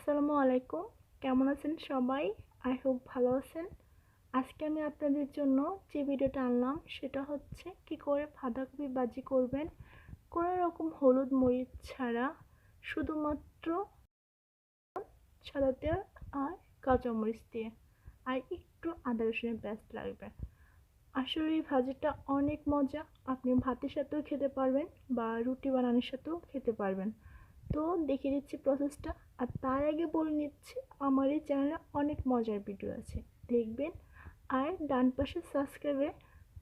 আসসালামু আলাইকুম। কেমন আছেন সবাই? আই হোপ ভালো আছেন। আজকে আমি আপনাদের জন্য যে ভিডিওটা আনলাম সেটা হচ্ছে কি করে বাঁধাকপি ভাজি করবেন কোনো রকম হলুদ মরিচ ছাড়া, শুধুমাত্র সাদা তেল আর কাঁচামরিচ দিয়ে, আর একটু আদা রসুনের পেস্ট লাগবে। আসলে এই ভাজিটা অনেক মজা। আপনি ভাতের সাথেও খেতে পারবেন বা রুটি বানানোর সাথেও খেতে পারবেন। তো দেখিয়ে দিচ্ছি প্রসেসটা। আর তার আগে বলে নিচ্ছি, আমার এই চ্যানেলে অনেক মজার ভিডিও আছে, দেখবেন। আর ডান পাশে সাবস্ক্রাইবে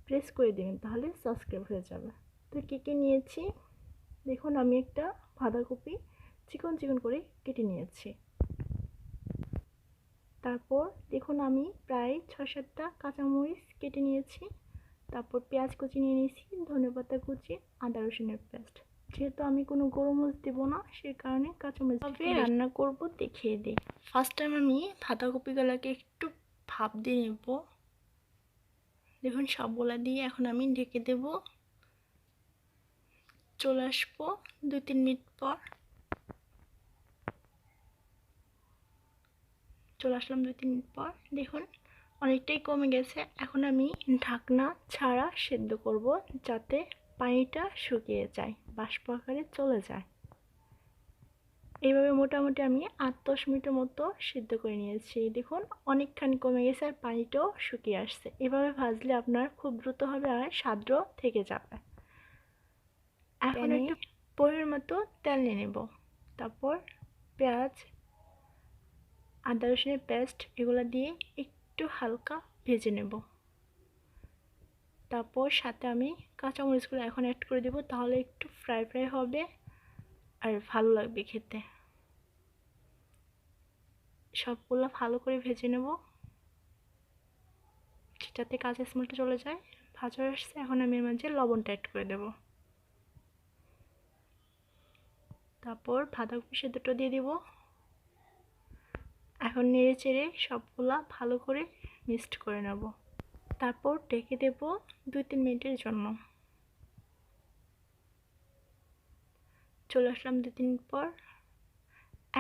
প্রেস করে দেবেন, তাহলে সাবস্ক্রাইব হয়ে যাবে। তো কী নিয়েছি দেখুন। আমি একটা বাঁধাকপি চিকন চিকন করে কেটে নিয়েছি। তারপর দেখুন আমি প্রায় ৬-৭টা কাঁচামরিচ কেটে নিয়েছি। তারপর পেঁয়াজ কুচি নিয়ে নিয়েছি, ধনেপাতা কুচি, আদা রসুনের পেস্ট। যেহেতু আমি কোনো গোলমরিচ দেবো না, সে কারণে কাঁচামরিচ রান্না করব দেখিয়ে দিই। ফার্স্ট টাইম আমি বাঁধাকপিগুলোকে একটু ভাপ দিয়ে নেব। দেখুন সবগুলা দিয়ে এখন আমি ঢেকে দেব। চলে আসবো ২-৩ মিনিট পর। চলে আসলাম ২-৩ মিনিট পর। দেখুন অনেকটাই কমে গেছে। এখন আমি ঢাকনা ছাড়া সেদ্ধ করব, যাতে পানিটা শুকিয়ে যায়, বাষ্প আকারে চলে যায়। এইভাবে মোটামুটি আমি ৮-১০ মিনিটের মতো সিদ্ধ করে নিয়েছি। দেখুন অনেকখানি কমে গেছে আর পানিটাও শুকিয়ে আসছে। এভাবে ভাজলে আপনার খুব দ্রুত হবে আর স্বাদও থেকে যাবে। এখন একটু পরিমাণ মতো তেল নিয়ে নেব। তারপর পেঁয়াজ, আদা রসুনের পেস্ট এগুলো দিয়ে একটু হালকা ভেজে নেব। তারপর সাথে আমি কাঁচামরিচগুলো এখন অ্যাড করে দেব, তাহলে একটু ফ্রাই ফ্রাই হবে আর ভালো লাগবে খেতে। সবগুলো ভালো করে ভেজে নেব, যাতে কাঁচা স্মেলটা চলে যায়। ভাজা আসছে, এখন আমি এর মাঝে লবণটা অ্যাড করে দেব। তারপর বাঁধাকপি সেদ্ধটা দিয়ে দিব। এখন নেড়ে চেড়ে সবগুলা ভালো করে মিক্সড করে নেব। তারপর ঢেকে দেব ২-৩ মিনিটের জন্য। চলে আসলাম ২-৩ মিনিট পর।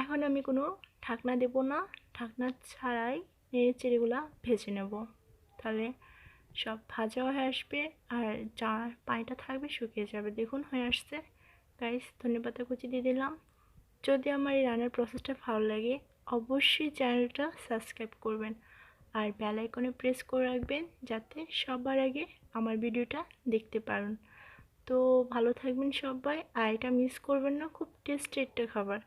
এখন আমি কোনো ঢাকনা দেব না, ঢাকনা ছাড়াই নেড়ে চেড়েগুলা ভেজে নেব। তাহলে সব ভাজা হয়ে আসবে আর যা পানিটা থাকবে শুকিয়ে যাবে। দেখুন হয়ে আসছে। গাইস, ধনেপাতা কুচি দিয়ে দিলাম। যদি আমার এই রান্নার প্রসেসটা ভালো লাগে, অবশ্যই চ্যানেলটা সাবস্ক্রাইব করবেন আর বেল আইকনে প্রেস করে রাখবেন, যাতে সবার আগে আমার ভিডিওটা দেখতে পারেন। তো ভালো থাকবেন সবাই, আর এটা মিস করবেন না, খুব টেস্টি একটা খাবার।